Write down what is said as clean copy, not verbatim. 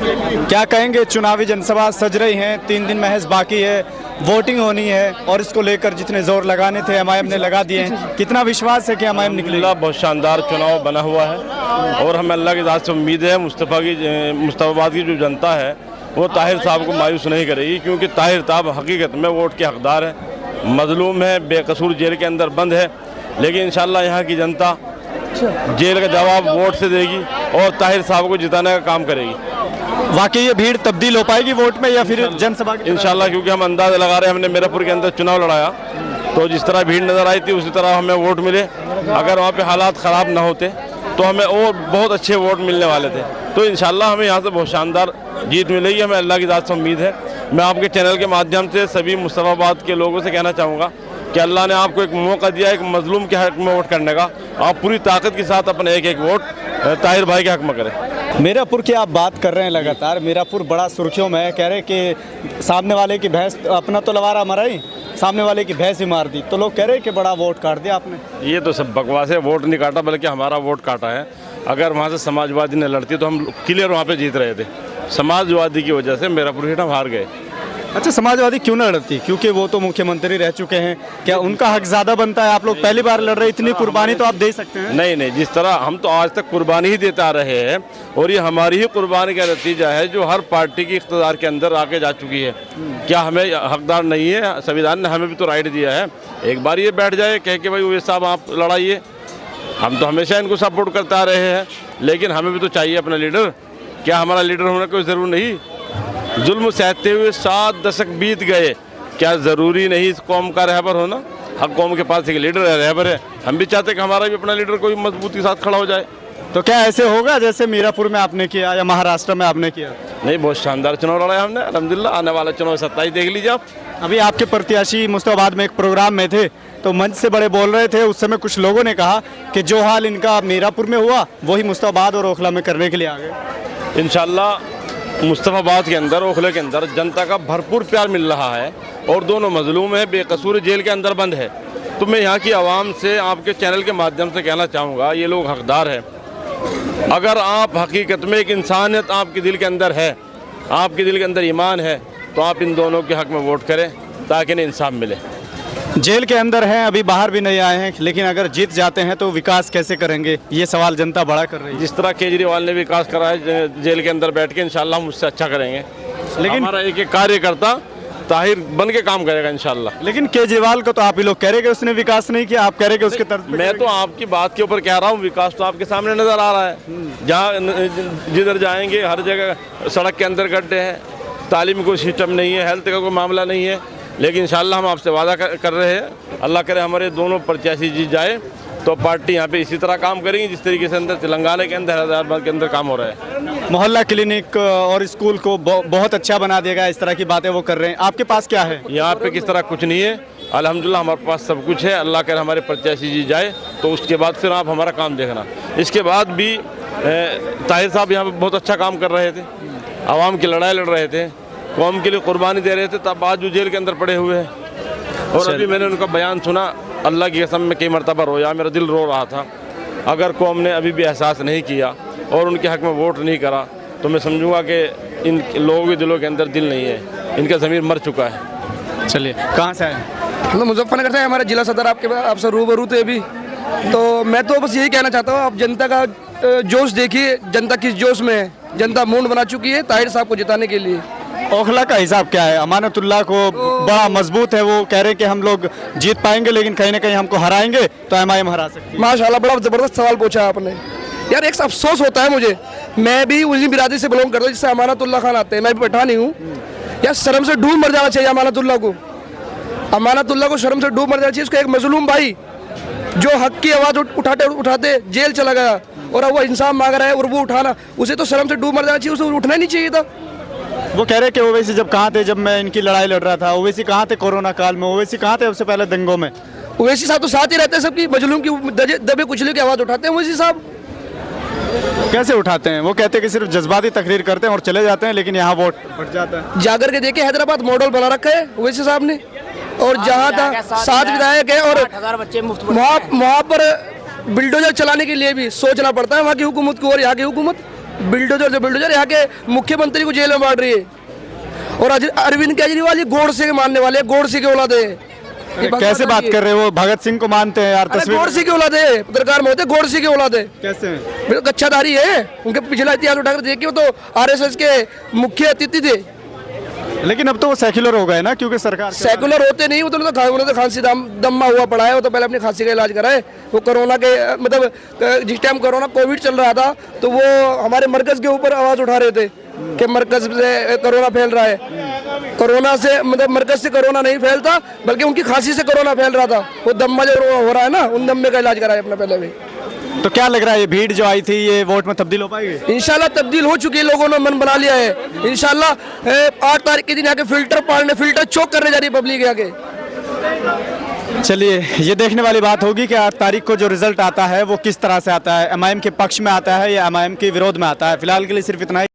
क्या कहेंगे, चुनावी जनसभा सज रही हैं, 3 दिन महज बाकी है, वोटिंग होनी है और इसको लेकर जितने जोर लगाने थे एमआईएम ने लगा दिए हैं। कितना विश्वास है कि एमआईएम निकलेगा? बहुत शानदार चुनाव बना हुआ है और हमें अल्लाह की ज़ात से उम्मीद है मुस्तफाबाद की जो जनता है वो ताहिर साहब को मायूस नहीं करेगी, क्योंकि ताहिर साहब हकीकत में वोट के हकदार है, मजलूम है, बेकसूर जेल के अंदर बंद है, लेकिन इंशाल्लाह यहाँ की जनता जेल का जवाब वोट से देगी और ताहिर साहब को जिताने का काम करेगी। वाकई ये भीड़ तब्दील हो पाएगी वोट में या फिर जनसभा की? इंशाल्लाह, क्योंकि हम अंदाज़ा लगा रहे हैं, हमने मीरापुर के अंदर चुनाव लड़ाया तो जिस तरह भीड़ नज़र आई थी उसी तरह हमें वोट मिले। अगर वहाँ पे हालात ख़राब ना होते तो हमें और बहुत अच्छे वोट मिलने वाले थे। तो इंशाल्लाह हमें यहाँ से बहुत शानदार जीत मिलेगी, हमें अल्लाह की ज़ात से उम्मीद है। मैं आपके चैनल के माध्यम से सभी मुस्तफाबाद के लोगों से कहना चाहूँगा कि अल्लाह ने आपको एक मौका दिया एक मजलूम के हक़ में वोट करने का, आप पूरी ताकत के साथ अपने एक एक वोट ताहिर भाई के हक़ में करें। मीरापुर की आप बात कर रहे हैं लगातार, मीरापुर बड़ा सुर्खियों में है, कह रहे कि सामने वाले की भैंस अपना तो लवारा मरा ही, सामने वाले की भैंस ही मार दी, तो लोग कह रहे हैं कि बड़ा वोट काट दिया आपने। ये तो सब बकवास है, वोट नहीं काटा बल्कि हमारा वोट काटा है। अगर वहाँ से समाजवादी ने लड़ती तो हम क्लियर वहाँ पे जीत रहे थे, समाजवादी की वजह से मीरापुर सीट हम हार गए। अच्छा, समाजवादी क्यों न लड़ती? क्योंकि वो तो मुख्यमंत्री रह चुके हैं, क्या उनका हक ज़्यादा बनता है? आप लोग पहली बार लड़ रहे, इतनी कुर्बानी तो आप दे सकते हैं। नहीं, जिस तरह हम तो आज तक कुर्बानी ही देते आ रहे हैं और ये हमारी ही कुर्बानी का नतीजा है जो हर पार्टी की इख्तियार के अंदर आके जा चुकी है। क्या हमें हकदार नहीं है? संविधान ने हमें भी तो राइट दिया है, एक बार ये बैठ जाए कह के भाई वो साहब आप लड़ाइए। हम तो हमेशा इनको सपोर्ट करते आ रहे हैं, लेकिन हमें भी तो चाहिए अपना लीडर। क्या हमारा लीडर होने की ज़रूर नहीं? जुल्म सहते हुए 7 दशक बीत गए, क्या ज़रूरी नहीं इस कौम का रहबर होना? हर कौम के पास एक लीडर है, रहबर है। हम भी चाहते कि हमारा भी अपना लीडर कोई मजबूती के साथ खड़ा हो जाए। तो क्या ऐसे होगा जैसे मीरापुर में आपने किया या महाराष्ट्र में आपने किया? नहीं, बहुत शानदार चुनाव लड़ा हमने अल्हम्दुलिल्लाह। आने वाला चुनाव 27 देख लीजिए आप। अभी आपके प्रत्याशी मुस्तफाबाद में एक प्रोग्राम में थे तो मंच से बड़े बोल रहे थे, उस समय कुछ लोगों ने कहा कि जो हाल इनका मीरापुर में हुआ वही मुस्तफाबाद और ओखला में करने के लिए आ गए। इंशाल्लाह मुस्तफाबाद के अंदर, ओखले के अंदर जनता का भरपूर प्यार मिल रहा है और दोनों मजलूम है, बेकसूर जेल के अंदर बंद है। तो मैं यहाँ की आवाम से आपके चैनल के माध्यम से कहना चाहूँगा, ये लोग हकदार हैं। अगर आप हकीकत में एक इंसानियत आपके दिल के अंदर है, आपके दिल के अंदर ईमान है, तो आप इन दोनों के हक़ में वोट करें ताकि इन्हें इंसाफ मिले। जेल के अंदर हैं, अभी बाहर भी नहीं आए हैं, लेकिन अगर जीत जाते हैं तो विकास कैसे करेंगे, ये सवाल जनता बड़ा कर रही है। जिस तरह केजरीवाल ने विकास करा है जेल के अंदर बैठ के, इंशाल्लाह हम उससे अच्छा करेंगे। लेकिन हमारा एक एक कार्यकर्ता ताहिर बन के काम करेगा इंशाल्लाह। लेकिन केजरीवाल को तो आप ही लोग कह रहे कि उसने विकास नहीं किया, आप कह रहे कि उसके तरफ। मैं तो आपकी बात के ऊपर कह रहा हूँ, विकास तो आपके सामने नज़र आ रहा है। जहाँ जिधर जाएंगे हर जगह सड़क के अंदर गड्ढे हैं, तालीम कोई सिस्टम नहीं है, हेल्थ का कोई मामला नहीं है। लेकिन इंशाल्लाह हम आपसे वादा कर रहे हैं, अल्लाह करे हमारे दोनों प्रत्याशी जीत जाए तो पार्टी यहाँ पे इसी तरह काम करेंगी जिस तरीके से अंदर तेलंगाना के अंदर, हैदराबाद के अंदर काम हो रहा है। मोहल्ला क्लिनिक और स्कूल को बहुत अच्छा बना देगा, इस तरह की बातें वो कर रहे हैं। आपके पास क्या है? यहाँ पे किस तरह कुछ नहीं है, अल्हम्दुलिल्लाह हमारे पास सब कुछ है। अल्लाह करे हमारे प्रत्याशी जीत जाए तो उसके बाद फिर आप हमारा काम देखना। इसके बाद भी ताहिर साहब यहाँ पर बहुत अच्छा काम कर रहे थे, आवाम की लड़ाई लड़ रहे थे, कौम के लिए कुर्बानी दे रहे थे, तब आज जो जेल के अंदर पड़े हुए हैं। और अभी मैंने उनका बयान सुना, अल्लाह की कसम में कई मरतबा रोया, मेरा दिल रो रहा था। अगर कौम ने अभी भी एहसास नहीं किया और उनके हक़ में वोट नहीं करा तो मैं समझूंगा कि इन लोगों के दिलों के अंदर दिल नहीं है, इनका ज़मीर मर चुका है। चलिए, कहाँ से आए? हम तो मुजफ्फरनगर से, हमारा जिला सदर आपसे रूबरू थे अभी। तो मैं तो बस यही कहना चाहता हूँ, आप जनता का जोश देखिए, जनता किस जोश में है। जनता मूड बना चुकी है ताहिर साहब को जिताने के लिए। ओखला का हिसाब क्या है? अमानतुल्लाह को बड़ा मजबूत है, वो कह रहे हैं कि हम लोग जीत पाएंगे लेकिन कहीं ना कहीं हमको हराएंगे तो एमआईएम हरा सकती है। माशाल्लाह, बड़ा ज़बरदस्त सवाल पूछा आपने यार। एक अफसोस होता है मुझे, मैं भी उसी बिरादरी से बिलोंग करता हूँ जिससे अमानतुल्लाह खान आते हैं, मैं भी पठानी हूँ यार। शर्म से डूब मर जाना चाहिए अमानतुल्लाह को, अमानतुल्लाह को शर्म से डूब मर जाना चाहिए। उसको एक मजलूम भाई जो हक की आवाज़ उठाते जेल चला गया और अब वो इंसाफ मांग रहा है और वो उठाना, उसे तो शर्म से डूब मर जाना चाहिए, उसे उठना ही नहीं चाहिए था। वो कह रहे कि ओवैसी जब कहाँ थे, जब मैं इनकी लड़ाई लड़ रहा था, ओवैसी कहाँ थे कोरोना काल में, ओवैसी कहाँ थे उससे पहले दंगों में? ओवैसी साहब तो साथ ही रहते हैं सबकी, मजलूम की दबे कुचले की आवाज़ उठाते हैं ओवैसी साहब। कैसे उठाते हैं? वो कहते हैं कि सिर्फ जज्बाती तकरीर करते हैं और चले जाते हैं, लेकिन यहाँ वोट बढ़ जाता है। जाकर के देखे, हैदराबाद मॉडल बना रखा है ओवैसी साहब ने, और जहाँ था 7 विधायक है और वहाँ पर बिल्डोजर चलाने के लिए भी सोचना पड़ता है वहाँ की हुकूमत को और यहाँ की हुकूमत। बिल्डोजर यहाँ के मुख्यमंत्री को जेल में बांट रही है। और अरविंद केजरीवाल ये गोडसे के मानने वाले, गोडसे के औलाद है। ये कैसे बात कर रहे हो? वो भगत सिंह को मानते हैं यार। अरे तस्वीर गोडसे की औलाद है, पत्रकार महोदय गोडसे की औलाद है। कैसे? बिल्कुल कच्चाधारी है। उनके पिछला इतिहास उठाकर देखिए, वो तो आरएसएस के मुख्य अतिथि थे। लेकिन अब तो वो सेक्युलर हो गए ना, क्योंकि सरकार सेकुलर होते नहीं, वो तो उन्होंने तो खांसी दम्मा हुआ पड़ा है। वो तो पहले अपनी खांसी का इलाज कराए। वो कोरोना के मतलब जिस टाइम कोरोना कोविड चल रहा था तो वो हमारे मरकज के ऊपर आवाज उठा रहे थे कि मरकज से कोरोना फैल रहा है। कोरोना से मतलब मरकज से कोरोना नहीं फैलता, बल्कि उनकी खांसी से कोरोना फैल रहा था। वो दम्मा जो हो रहा है ना, उन दम्मे का इलाज कराए अपना पहले भी। तो क्या लग रहा है ये भीड़ जो आई थी ये वोट में तब्दील हो पाएगी? इंशाल्लाह तब्दील हो चुकी है, लोगों ने मन बना लिया है। इंशाल्लाह 8 तारीख के दिन आके फिल्टर चोक करने जा रही है पब्लिक आके। चलिए, ये देखने वाली बात होगी कि 8 तारीख को जो रिजल्ट आता है वो किस तरह से आता है, एमआईएम के पक्ष में आता है या एमआईएम के विरोध में आता है। फिलहाल के लिए सिर्फ इतना ही।